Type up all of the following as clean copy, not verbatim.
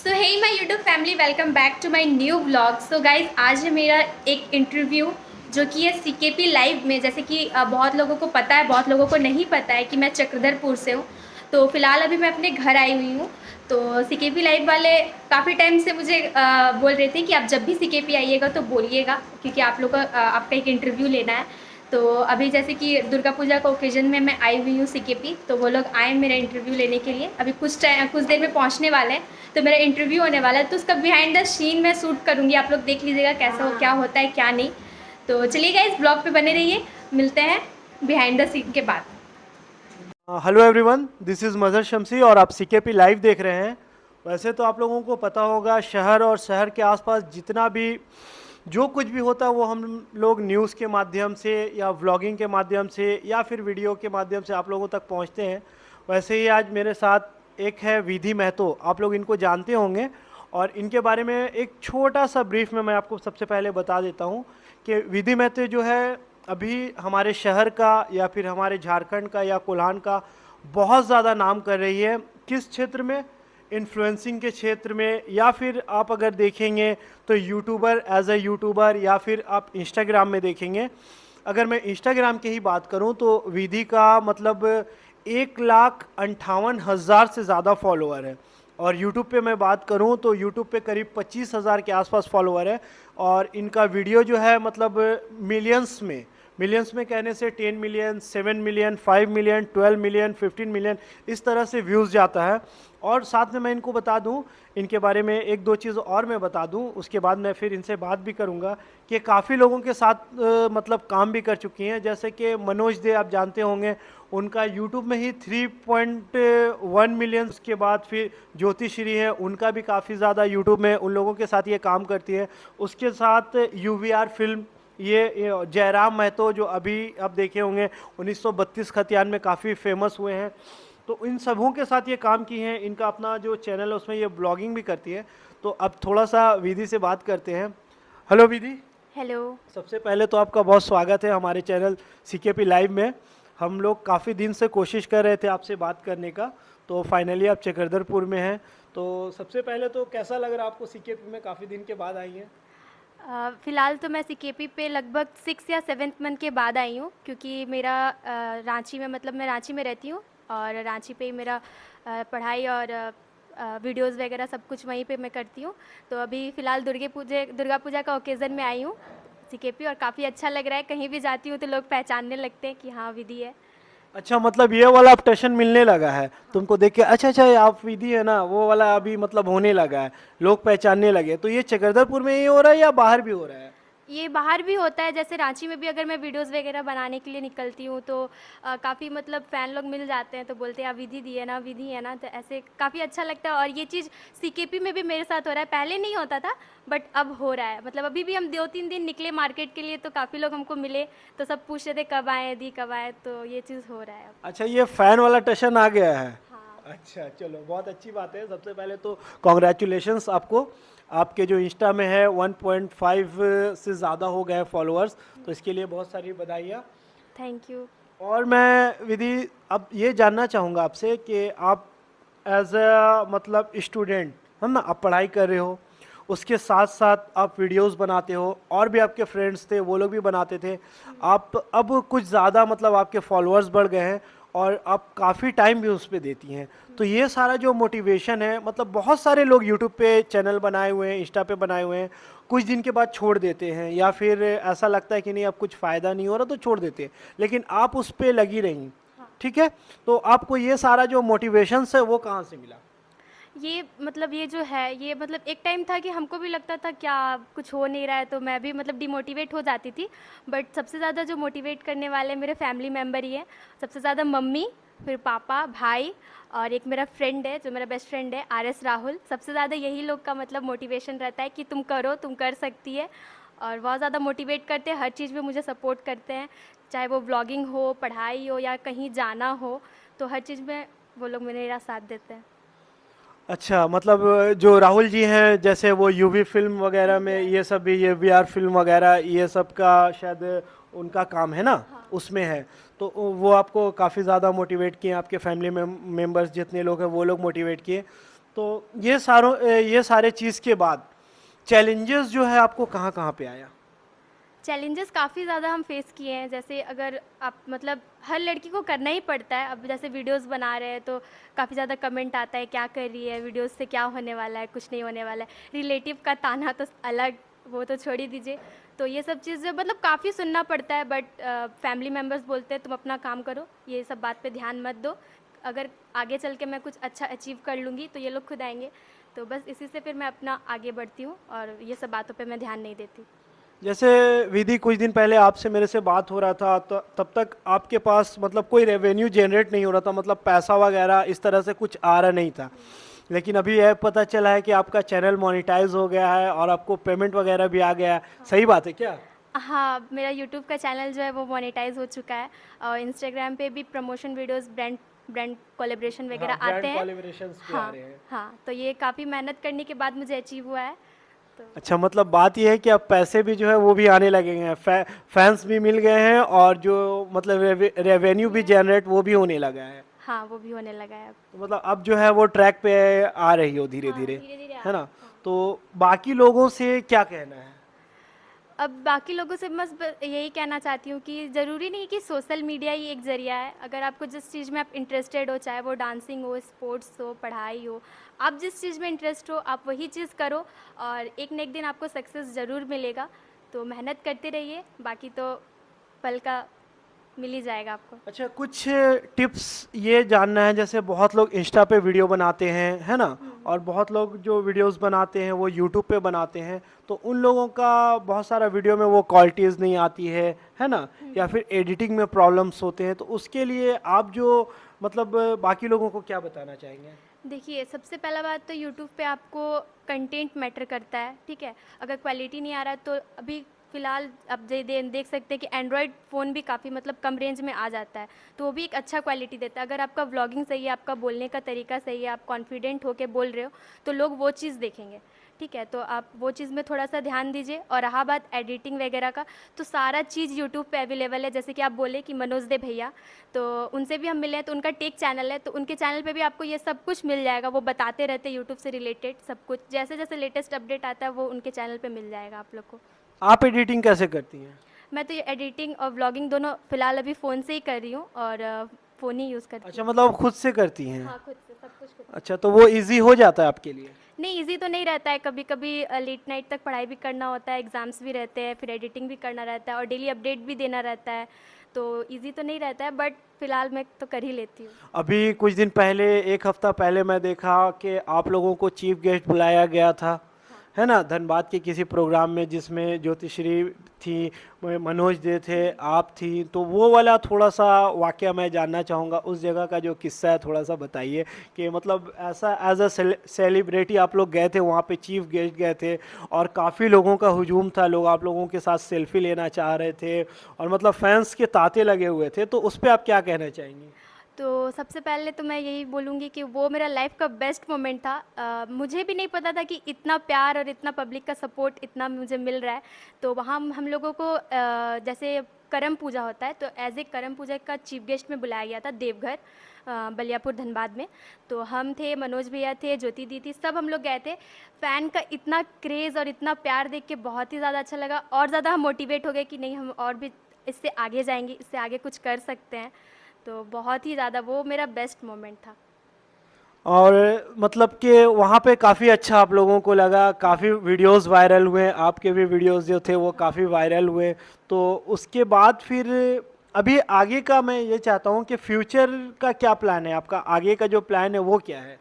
So hey my YouTube family, welcome back to my new vlog. So guys, आज है मेरा एक interview जो कि है सीकेपी लाइव में। जैसे कि बहुत लोगों को पता है, बहुत लोगों को नहीं पता है कि मैं चक्रधरपुर से हूँ। तो फ़िलहाल अभी मैं अपने घर आई हुई हूँ। तो सीकेपी लाइव वाले काफ़ी टाइम से मुझे बोल रहे थे कि आप जब भी सीकेपी आइएगा तो बोलिएगा, क्योंकि आप लोग को आपका एक इंटरव्यू लेना है। तो अभी जैसे कि दुर्गा पूजा का ओकेजन में मैं आई हुई हूँ सीकेपी, तो वो लोग आए मेरा इंटरव्यू लेने के लिए। अभी कुछ देर में पहुँचने वाले हैं, तो मेरा इंटरव्यू होने वाला है। तो उसका बिहाइंड द सीन मैं शूट करूँगी, आप लोग देख लीजिएगा कैसा क्या होता है क्या नहीं। तो चलिए गाइस, ब्लॉग पे बने रहिए, मिलते हैं बिहाइंड द सीन के बाद। Hello everyone, this is Mazhar Shamsi और आप सीकेपी लाइव देख रहे हैं। वैसे तो आप लोगों को पता होगा, शहर और शहर के आसपास जितना भी जो कुछ भी होता है वो हम लोग न्यूज़ के माध्यम से या व्लॉगिंग के माध्यम से या फिर वीडियो के माध्यम से आप लोगों तक पहुंचते हैं। वैसे ही आज मेरे साथ एक है विधि महतो, आप लोग इनको जानते होंगे। और इनके बारे में एक छोटा सा ब्रीफ में मैं आपको सबसे पहले बता देता हूँ कि विधि महतो जो है अभी हमारे शहर का या फिर हमारे झारखंड का या कोल्हान का बहुत ज़्यादा नाम कर रही है। किस क्षेत्र में? इन्फ्लुएंसिंग के क्षेत्र में, या फिर आप अगर देखेंगे तो यूट्यूबर, एज अ यूट्यूबर, या फिर आप इंस्टाग्राम में देखेंगे। अगर मैं इंस्टाग्राम की ही बात करूं तो विधि का मतलब 1,58,000 से ज़्यादा फॉलोअर है। और यूट्यूब पे मैं बात करूं तो यूट्यूब पे करीब 25,000 के आसपास फॉलोअर है। और इनका वीडियो जो है मतलब मिलियंस में कहने से 10 million, 7 million, 5 million, 12 million, 15 million, इस तरह से व्यूज़ जाता है। और साथ में मैं इनको बता दूं, इनके बारे में एक दो चीज़ और मैं बता दूं, उसके बाद मैं फिर इनसे बात भी करूंगा कि काफ़ी लोगों के साथ मतलब काम भी कर चुकी हैं। जैसे कि मनोज दे, आप जानते होंगे, उनका यूट्यूब में ही 3.1 मिलियन। उसके बाद फिर ज्योति श्री है, उनका भी काफ़ी ज़्यादा यूट्यूब में उन लोगों के साथ ये काम करती है। उसके साथ यूवीआर फिल्म, ये जयराम महतो जो अभी आप देखे होंगे 1932 खतियान में काफ़ी फेमस हुए हैं। तो इन सबों के साथ ये काम की हैं। इनका अपना जो चैनल है उसमें ये ब्लॉगिंग भी करती है। तो अब थोड़ा सा विधि से बात करते हैं। हेलो विधि। हेलो। सबसे पहले तो आपका बहुत स्वागत है हमारे चैनल सीकेपी लाइव में। हम लोग काफ़ी दिन से कोशिश कर रहे थे आपसे बात करने का, तो फाइनली आप चक्रधरपुर में हैं। तो सबसे पहले तो कैसा लग रहा है आपको? सीकेपी में काफ़ी दिन के बाद आई हैं। फ़िलहाल तो मैं सीकेपी पे लगभग 6 या 7th मंथ के बाद आई हूँ, क्योंकि मेरा रांची में, मतलब मैं रांची में रहती हूँ और रांची पे ही मेरा पढ़ाई और वीडियोज़ वगैरह सब कुछ वहीं पे मैं करती हूँ। तो अभी फ़िलहाल दुर्गा पूजा का ओकेज़न में आई हूँ सीकेपी, और काफ़ी अच्छा लग रहा है। कहीं भी जाती हूँ तो लोग पहचानने लगते हैं कि हाँ, विधि है। अच्छा, मतलब ये वाला अब टशन मिलने लगा है तुमको देख के? अच्छा अच्छा, ये आप विधि है ना, वो वाला अभी मतलब होने लगा है, लोग पहचानने लगे। तो ये चक्रधरपुर में ही हो रहा है या बाहर भी हो रहा है? ये बाहर भी होता है, जैसे रांची में भी अगर मैं वीडियोस वगैरह बनाने के लिए निकलती हूँ तो काफ़ी मतलब फ़ैन लोग मिल जाते हैं, तो बोलते हैं आप विधि दी है ना, विधि है ना। तो ऐसे काफ़ी अच्छा लगता है। और ये चीज़ सीकेपी में भी मेरे साथ हो रहा है। पहले नहीं होता था, बट अब हो रहा है। मतलब अभी भी हम 2-3 दिन निकले मार्केट के लिए तो काफ़ी लोग हमको मिले, तो सब पूछ रहे थे कब आए दी, कब आए। तो ये चीज़ हो रहा है अब। अच्छा, ये फैन वाला टशन आ गया है। हाँ। अच्छा, चलो बहुत अच्छी बात है। सबसे पहले तो कॉन्ग्रेचुलेशंस आपको। आपके जो इंस्टा में है 1.5 से ज़्यादा हो गए फॉलोअर्स, तो इसके लिए बहुत सारी बधाइयाँ। Thank you. और मैं विधि अब ये जानना चाहूँगा आपसे कि आप एज अ मतलब स्टूडेंट, है ना, आप पढ़ाई कर रहे हो, उसके साथ साथ आप वीडियोस बनाते हो, और भी आपके फ्रेंड्स थे वो लोग भी बनाते थे। आप अब कुछ ज़्यादा मतलब आपके फॉलोअर्स बढ़ गए हैं और आप काफ़ी टाइम भी उस पर देती हैं। तो ये सारा जो मोटिवेशन है, मतलब बहुत सारे लोग यूट्यूब पे चैनल बनाए हुए हैं, इंस्टा पे बनाए हुए हैं, कुछ दिन के बाद छोड़ देते हैं, या फिर ऐसा लगता है कि नहीं अब कुछ फ़ायदा नहीं हो रहा तो छोड़ देते हैं, लेकिन आप उस पर लगी रहीं। ठीक है, तो आपको ये सारा जो मोटिवेशन है वो कहाँ से मिला? ये मतलब ये जो है, ये मतलब एक टाइम था कि हमको भी लगता था क्या कुछ हो नहीं रहा है, तो मैं भी मतलब डिमोटिवेट हो जाती थी। बट सबसे ज़्यादा जो मोटिवेट करने वाले मेरे फैमिली मेम्बर ही हैं। सबसे ज़्यादा मम्मी, फिर पापा, भाई, और एक मेरा फ्रेंड है जो मेरा बेस्ट फ्रेंड है, आर एस राहुल। सबसे ज़्यादा यही लोग का मतलब मोटिवेशन रहता है कि तुम करो, तुम कर सकती है। और बहुत ज़्यादा मोटिवेट करते हैं, हर चीज़ में मुझे सपोर्ट करते हैं, चाहे वो ब्लॉगिंग हो, पढ़ाई हो, या कहीं जाना हो। तो हर चीज़ में वो लोग मेरा साथ देते हैं। अच्छा, मतलब जो राहुल जी हैं, जैसे वो यूवी फिल्म वगैरह में यूवीआर। ये सब भी, ये वीआर फिल्म वगैरह ये सब का शायद उनका काम है ना, हाँ। उसमें है। तो वो आपको काफ़ी ज़्यादा मोटिवेट किए, आपके फैमिली में मेम्बर्स जितने लोग हैं वो लोग मोटिवेट किए। तो ये सारे चीज़ के बाद चैलेंजेस जो है आपको कहाँ कहाँ पे आया? चैलेंजेस काफ़ी ज़्यादा हम फेस किए हैं। जैसे अगर आप मतलब हर लड़की को करना ही पड़ता है। अब जैसे वीडियोस बना रहे हैं तो काफ़ी ज़्यादा कमेंट आता है, क्या कर रही है, वीडियोस से क्या होने वाला है, कुछ नहीं होने वाला है। रिलेटिव का ताना तो अलग, वो तो छोड़ ही दीजिए। तो ये सब चीज़ें मतलब काफ़ी सुनना पड़ता है, बट फैमिली मेम्बर्स बोलते हैं तुम अपना काम करो, ये सब बात पे ध्यान मत दो। अगर आगे चल के मैं कुछ अच्छा अचीव कर लूँगी तो ये लोग खुद आएंगे। तो बस इसी से फिर मैं अपना आगे बढ़ती हूँ और ये सब बातों पे मैं ध्यान नहीं देती। जैसे विधि कुछ दिन पहले आपसे मेरे से बात हो रहा था, तो तब तक आपके पास मतलब कोई रेवेन्यू जनरेट नहीं हो रहा था, मतलब पैसा वगैरह इस तरह से कुछ आ रहा नहीं था। लेकिन अभी यह पता चला है कि आपका चैनल मोनेटाइज हो गया है और आपको पेमेंट वगैरह भी आ गया है, सही बात है क्या? हाँ, मेरा यूट्यूब का चैनल जो है वो मोनेटाइज हो चुका है और इंस्टाग्राम पे भी promotion videos, brand brand collaboration हाँ, वगैरह आते ब्रांड हैं। कोलैबोरेशंस भी आ हाँ रहे हैं। हाँ, तो ये काफ़ी मेहनत करने के बाद मुझे अचीव हुआ है। तो अच्छा, मतलब बात यह है कि अब पैसे भी जो है वो भी आने लगे हैं, फैंस भी मिल गए हैं और जो मतलब रेवेन्यू भी जनरेट वो भी होने लगा है। हाँ, वो भी होने लगा है अब। तो मतलब अब जो है वो ट्रैक पे आ रही हो धीरे हाँ, धीरे, धीरे धीरे आ है रहा ना? है। हाँ। तो बाकी लोगों से क्या कहना है? अब बाकी लोगों से बस यही कहना चाहती हूँ कि ज़रूरी नहीं कि सोशल मीडिया ही एक ज़रिया है। अगर आपको जिस चीज़ में आप इंटरेस्टेड हो, चाहे वो डांसिंग हो, स्पोर्ट्स हो, पढ़ाई हो, आप जिस चीज़ में इंटरेस्ट हो आप वही चीज़ करो और एक न एक दिन आपको सक्सेस ज़रूर मिलेगा। तो मेहनत करते रहिए, बाकी तो पल का मिल ही जाएगा आपको। अच्छा, कुछ टिप्स ये जानना है, जैसे बहुत लोग इंस्टा पे वीडियो बनाते हैं, है ना? और बहुत लोग जो वीडियोस बनाते हैं वो यूट्यूब पे बनाते हैं, तो उन लोगों का बहुत सारा वीडियो में वो क्वालिटीज़ नहीं आती है ना? या फिर एडिटिंग में प्रॉब्लम्स होते हैं, तो उसके लिए आप जो मतलब बाकी लोगों को क्या बताना चाहेंगे? देखिए, सबसे पहला बात तो यूट्यूब पे आपको कंटेंट मैटर करता है, ठीक है? अगर क्वालिटी नहीं आ रहा है तो अभी फ़िलहाल आप देख सकते हैं कि एंड्रॉयड फ़ोन भी काफ़ी मतलब कम रेंज में आ जाता है, तो वो भी एक अच्छा क्वालिटी देता है। अगर आपका व्लॉगिंग सही है, आपका बोलने का तरीका सही है, आप कॉन्फिडेंट होके बोल रहे हो, तो लोग वो चीज़ देखेंगे, ठीक है? तो आप वो चीज़ में थोड़ा-सा ध्यान दीजिए। और रहा बात एडिटिंग वगैरह का, तो सारा चीज़ यूट्यूब पे अवेलेबल है। जैसे कि आप बोले कि मनोज दे भैया, तो उनसे भी हम मिले हैं, तो उनका टेक चैनल है, तो उनके चैनल पे भी आपको ये सब कुछ मिल जाएगा। वो बताते रहते हैं यूट्यूब से रिलेटेड सब कुछ, जैसे-जैसे लेटेस्ट अपडेट आता है वो उनके चैनल पे मिल जाएगा आप लोग को। आप एडिटिंग कैसे करती हैं? मैं तो ये एडिटिंग और व्लॉगिंग दोनों फ़िलहाल अभी फ़ोन से ही कर रही हूँ और फ़ोन ही यूज़ करती अच्छा, हूँ। मतलब आप खुद से करती हैं? हाँ, खुद से सब कुछ खुद से। अच्छा, तो वो इजी हो जाता है आपके लिए? नहीं, ईज़ी तो नहीं रहता है, कभी-कभी लेट नाइट तक पढ़ाई भी करना होता है, एग्ज़ाम्स भी रहते हैं, फिर एडिटिंग भी करना रहता है और डेली अपडेट भी देना रहता है, तो ईज़ी तो नहीं रहता है, बट फ़िलहाल मैं तो कर ही लेती हूँ। अभी कुछ दिन पहले, एक हफ्ता पहले मैं देखा कि आप लोगों को चीफ गेस्ट बुलाया गया था, हाँ। है ना, धनबाद के किसी प्रोग्राम में, जिसमें ज्योतिश्री थी, मनोज दे थे, आप थी, तो वो वाला थोड़ा सा वाकया मैं जानना चाहूँगा। उस जगह का जो किस्सा है थोड़ा सा बताइए, कि मतलब ऐसा एज अ सेलिब्रिटी आप लोग गए थे वहाँ पे, चीफ गेस्ट गए थे और काफ़ी लोगों का हुजूम था, लोग आप लोगों के साथ सेल्फी लेना चाह रहे थे और मतलब फैंस के तांते लगे हुए थे, तो उस पर आप क्या कहना चाहेंगी? तो सबसे पहले तो मैं यही बोलूँगी कि वो मेरा लाइफ का बेस्ट मोमेंट था। मुझे भी नहीं पता था कि इतना प्यार और इतना पब्लिक का सपोर्ट इतना मुझे मिल रहा है। तो वहाँ हम लोगों को जैसे करम पूजा होता है, तो एज़ ए करम पूजा का चीफ गेस्ट में बुलाया गया था देवघर, बलियापुर धनबाद में। तो हम थे, मनोज भैया थे, ज्योति दी थी, सब हम लोग गए थे। फ़ैन का इतना क्रेज़ और इतना प्यार देख के बहुत ही ज़्यादा अच्छा लगा और ज़्यादा हम मोटिवेट हो गए कि नहीं, हम और भी इससे आगे जाएँगे, इससे आगे कुछ कर सकते हैं। तो बहुत ही ज़्यादा वो मेरा बेस्ट मोमेंट था। और मतलब कि वहाँ पे काफ़ी अच्छा आप लोगों को लगा, काफ़ी वीडियोस वायरल हुए, आपके भी वीडियोस जो थे वो काफ़ी वायरल हुए, तो उसके बाद फिर अभी आगे का मैं ये चाहता हूँ कि फ्यूचर का क्या प्लान है आपका? आगे का जो प्लान है वो क्या है?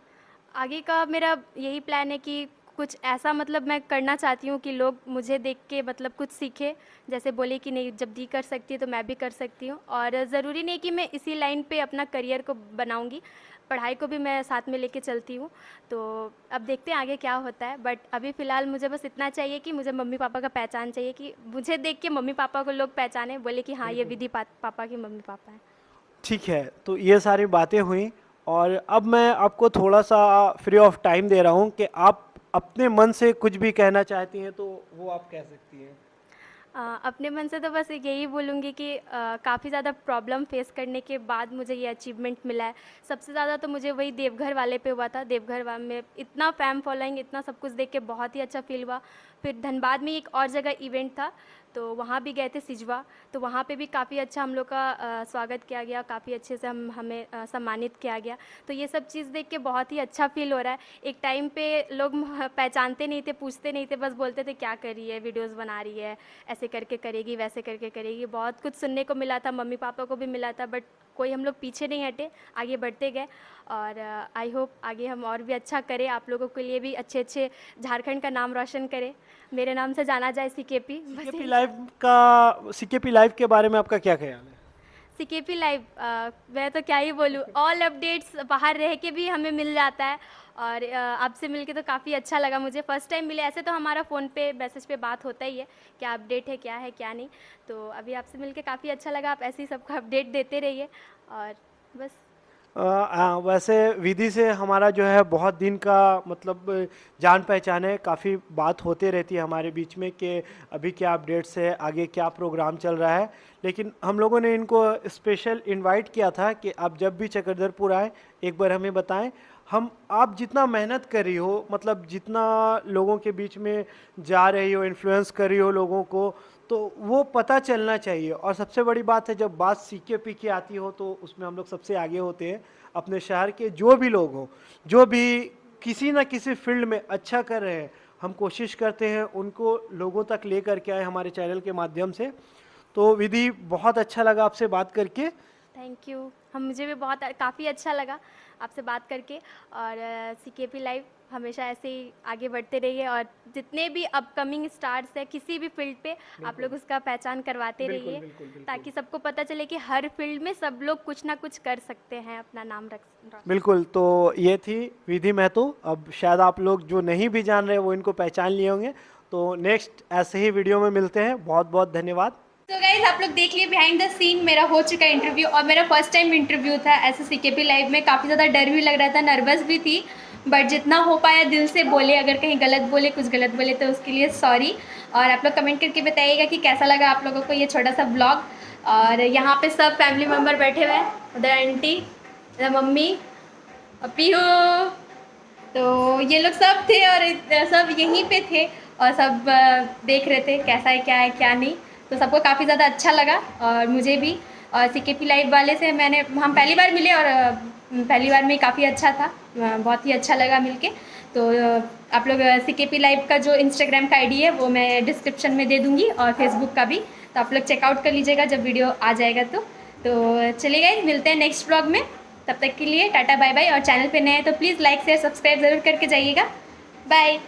आगे का मेरा यही प्लान है कि कुछ ऐसा मतलब मैं करना चाहती हूँ कि लोग मुझे देख के मतलब कुछ सीखें। जैसे बोले कि नहीं, जब दी कर सकती है तो मैं भी कर सकती हूँ और ज़रूरी नहीं कि मैं इसी लाइन पे अपना करियर को बनाऊँगी, पढ़ाई को भी मैं साथ में लेके चलती हूँ। तो अब देखते हैं आगे क्या होता है, बट अभी फ़िलहाल मुझे बस इतना चाहिए कि मुझे मम्मी-पापा का पहचान चाहिए, कि मुझे देख के मम्मी-पापा को लोग पहचानें, बोले कि हाँ, ये विधि पापा के मम्मी-पापा हैं। ठीक है, तो ये सारी बातें हुई और अब मैं आपको थोड़ा सा फ्री ऑफ टाइम दे रहा हूँ कि आप अपने मन से कुछ भी कहना चाहती हैं तो वो आप कह सकती हैं। अपने मन से तो बस यही बोलूँगी कि काफ़ी ज़्यादा प्रॉब्लम फेस करने के बाद मुझे ये अचीवमेंट मिला है। सबसे ज़्यादा तो मुझे वही देवघर वाले पे हुआ था। देवघर में इतना फ़ैन फॉलोइंग, इतना सब कुछ देख के बहुत ही अच्छा फ़ील हुआ। फिर धनबाद में एक और जगह इवेंट था, तो वहाँ भी गए थे सिजवा, तो वहाँ पे भी काफ़ी अच्छा हम लोग का स्वागत किया गया, काफ़ी अच्छे से हमें सम्मानित किया गया। तो ये सब चीज़ देख के बहुत ही अच्छा फ़ील हो रहा है। एक टाइम पे लोग पहचानते नहीं थे, पूछते नहीं थे, बस बोलते थे क्या कर रही है, वीडियोज़ बना रही है, ऐसे करके करेगी, वैसे करके करेगी। बहुत कुछ सुनने को मिला था, मम्मी पापा को भी मिला था, बट कोई हम लोग पीछे नहीं हटे, आगे बढ़ते गए। और आई होप आगे हम और भी अच्छा करें, आप लोगों के लिए भी अच्छे अच्छे झारखंड का नाम रोशन करें, मेरे नाम से जाना जाए सीकेपी। सीकेपी लाइव का, सीकेपी लाइव के बारे में आपका क्या ख्याल है? सीकेपी लाइव मैं तो क्या ही बोलूँ, ऑल अपडेट्स बाहर रह के भी हमें मिल जाता है। और आपसे मिलके तो काफ़ी अच्छा लगा मुझे, फ़र्स्ट टाइम मिले। ऐसे तो हमारा फ़ोन पे मैसेज पे बात होता ही है, क्या अपडेट है क्या नहीं। तो अभी आपसे मिलके काफ़ी अच्छा लगा। आप ऐसे ही सबको अपडेट देते रहिए और बस। वैसे विधि से हमारा जो है बहुत दिन का मतलब जान पहचान है, काफ़ी बात होते रहती है हमारे बीच में कि अभी क्या अपडेट्स है, आगे क्या प्रोग्राम चल रहा है। लेकिन हम लोगों ने इनको स्पेशल इनवाइट किया था कि आप जब भी चक्रधरपुर आए एक बार हमें बताएं। हम, आप जितना मेहनत कर रही हो, मतलब जितना लोगों के बीच में जा रही हो, इन्फ्लुएंस कर रही हो लोगों को, तो वो पता चलना चाहिए। और सबसे बड़ी बात है, जब बात सीकेपी की आती हो तो उसमें हम लोग सबसे आगे होते हैं। अपने शहर के जो भी लोग हों, जो भी किसी ना किसी फील्ड में अच्छा कर रहे हैं, हम कोशिश करते हैं उनको लोगों तक ले करके आए हमारे चैनल के माध्यम से। तो विधि, बहुत अच्छा लगा आपसे बात करके। Thank you. मुझे भी बहुत काफ़ी अच्छा लगा आपसे बात करके। और सीकेपी लाइव हमेशा ऐसे ही आगे बढ़ते रहिए, और जितने भी अपकमिंग स्टार्स हैं किसी भी फील्ड पे, आप लोग उसका पहचान करवाते बिल्कुल रहिए, बिल्कुल बिल्कुल ताकि सबको पता चले कि हर फील्ड में सब लोग कुछ ना कुछ कर सकते हैं, अपना नाम रख। बिल्कुल। तो ये थी विधि महतो। अब शायद आप लोग जो नहीं भी जान रहे वो इनको पहचान लिए होंगे। तो नेक्स्ट ऐसे ही वीडियो में मिलते हैं। बहुत बहुत धन्यवाद। तो गाइज आप लोग देख लिए बिहाइंड द सीन मेरा हो चुका इंटरव्यू, और मेरा फर्स्ट टाइम इंटरव्यू था ऐसे सीकेपी लाइव में। काफ़ी ज़्यादा डर भी लग रहा था, नर्वस भी थी, बट जितना हो पाया दिल से बोले। अगर कहीं गलत बोले, कुछ गलत बोले तो उसके लिए सॉरी। और आप लोग कमेंट करके बताइएगा कि कैसा लगा आप लोगों को ये छोटा सा ब्लॉग। और यहाँ पे सब फैमिली मेम्बर बैठे हुए हैं, उधर आंटी, उधर मम्मी, पीहू, तो ये लोग सब थे और सब यहीं पे थे, और सब देख रहे थे कैसा है क्या नहीं। तो सबको काफ़ी ज़्यादा अच्छा लगा, और मुझे भी। और सीकेपी लाइव वाले से हम पहली बार मिले, और पहली बार में काफ़ी अच्छा था, बहुत ही अच्छा लगा मिलके। तो आप लोग सीकेपी लाइव का जो इंस्टाग्राम का आईडी है वो मैं डिस्क्रिप्शन में दे दूँगी, और फेसबुक का भी, तो आप लोग चेकआउट कर लीजिएगा जब वीडियो आ जाएगा। तो चलिए गाइस, मिलते हैं नेक्स्ट व्लॉग में। तब तक के लिए टाटा बाय बाय। और चैनल पे नए हैं तो प्लीज़ लाइक शेयर सब्सक्राइब ज़रूर करके जाइएगा। बाय।